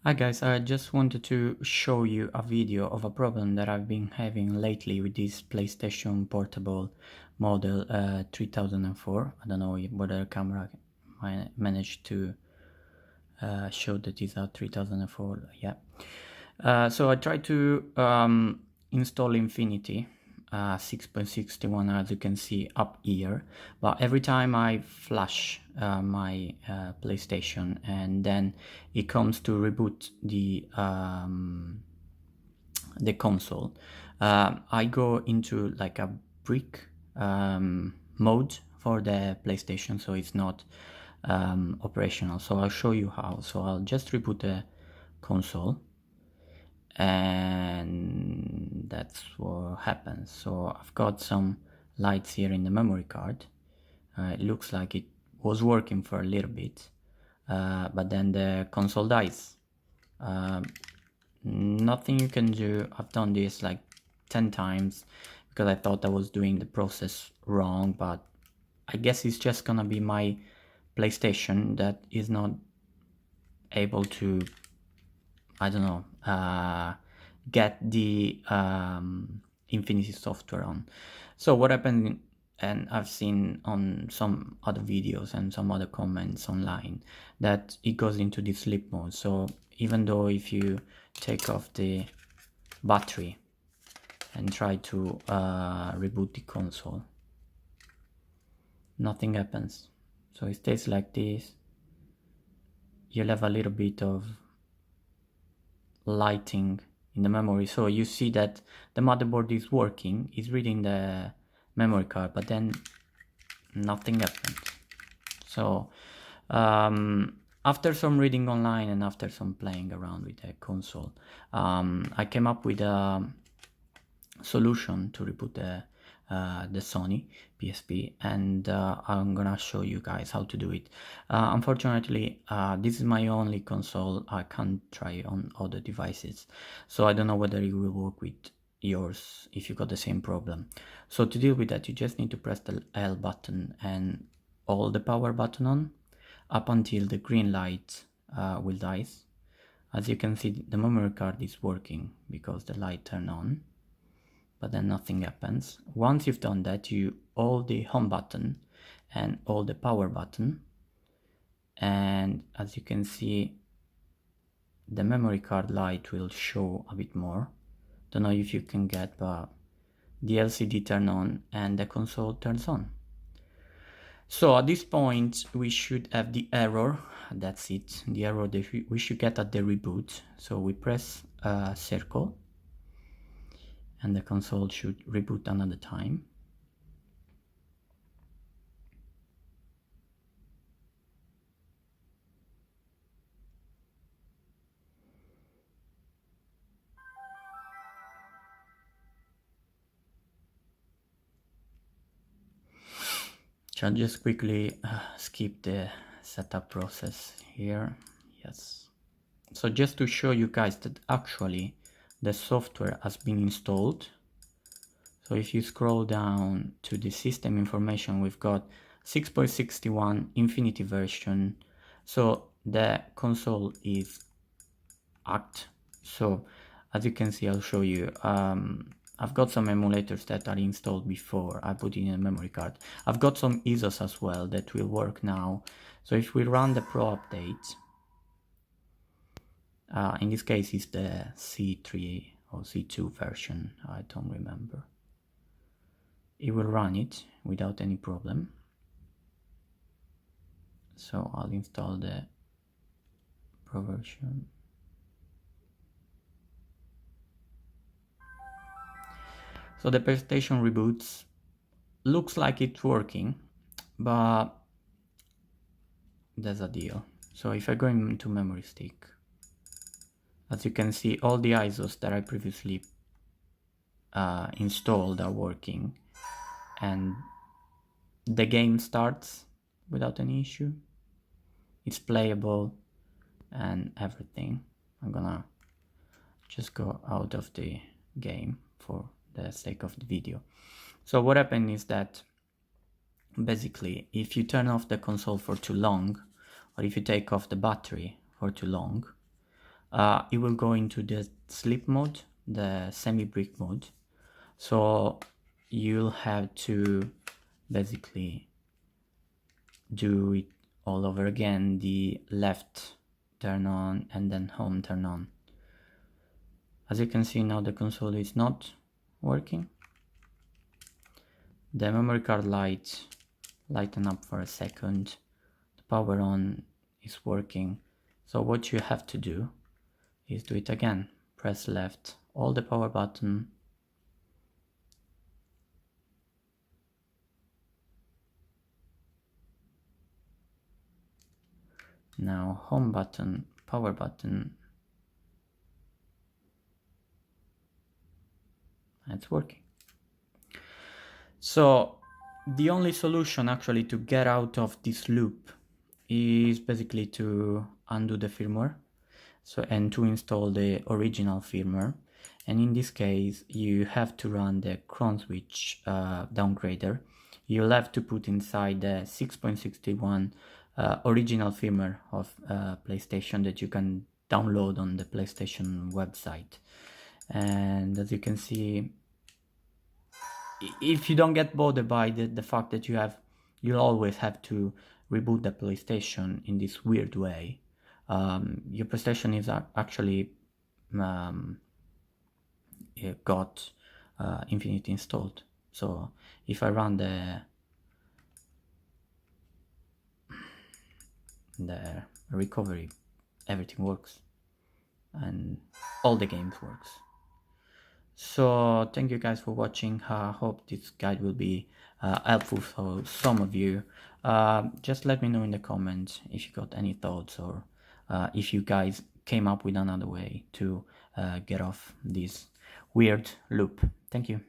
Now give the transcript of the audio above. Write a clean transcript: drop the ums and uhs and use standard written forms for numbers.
Hi guys, I just wanted to show you a video of a problem that I've been having lately with this PlayStation Portable model 3004. I don't know whether the camera managed to show that it's a 3004. Yeah. So I tried to install Infinity 6.61, as you can see up here, but every time I flash my PlayStation and then it comes to reboot the console, I go into like a brick mode for the PlayStation, so it's not operational. So I'll show you how. So I'll just reboot the console, and that's what happens. So I've got some lights here in the memory card. It looks like it was working for a little bit, but then the console dies. Nothing you can do. I've done this like 10 times because I thought I was doing the process wrong, but I guess it's just gonna be my PlayStation that is not able to, I don't know, get the Infinity software on. So what happened, and I've seen on some other videos and some other comments online, that it goes into the sleep mode. So even though if you take off the battery and try to reboot the console, nothing happens. So it stays like this. You'll have a little bit of lighting in the memory, so you see that the motherboard is working, is reading the memory card, but then nothing happened. So after some reading online and after some playing around with the console, I came up with a solution to reboot the Sony PSP, and I'm gonna show you guys how to do it. Unfortunately, this is my only console. I can't try on other devices, so I don't know whether it will work with yours if you got the same problem. So to deal with that, you just need to press the L button and hold the power button on up until the green light will die. As you can see, the memory card is working because the light turned on, but then nothing happens. Once you've done that, you hold the home button and hold the power button, and as you can see, the memory card light will show a bit more. Don't know if you can get, but the LCD turns on and the console turns on. So at this point we should have the error. That's it, the error that we should get at the reboot. So we press circle and the console should reboot another time. I'll just quickly skip the setup process here. Yes. So just to show you guys that actually the software has been installed. So if you scroll down to the system information, we've got 6.61 Infinity version. So the console is act. So as you can see, I'll show you. I've got some emulators that are installed before I put in a memory card. I've got some ISOs as well that will work now. So if we run the Pro update, in this case it's the C3 or C2 version, I don't remember. It will run it without any problem. So I'll install the Pro version. So the PlayStation reboots, looks like it's working, but there's a deal. So if I go into memory stick, as you can see, all the ISOs that I previously installed are working, and the game starts without any issue. It's playable and everything. I'm gonna just go out of the game for the sake of the video. So what happened is that basically if you turn off the console for too long, or if you take off the battery for too long, it will go into the sleep mode, the semi-brick mode. So you'll have to basically do it all over again, the left turn on and then home turn on. As you can see now, the console is not working. The memory card lighten up for a second. The power on is working. So what you have to do is do it again. Press left, hold the power button, now home button, power button, and it's working. So the only solution actually to get out of this loop is basically to undo the firmware, and to install the original firmware. And in this case, you have to run the Cron switch downgrader. You'll have to put inside the 6.61 original firmware of PlayStation that you can download on the PlayStation website. And as you can see, if you don't get bothered by the fact that you'll always have to reboot the PlayStation in this weird way, your PlayStation is actually got Infinity installed. So if I run the recovery, everything works and all the games works. So thank you guys for watching. I hope this guide will be helpful for some of you. Just let me know in the comments if you got any thoughts, or if you guys came up with another way to get off this weird loop. Thank you.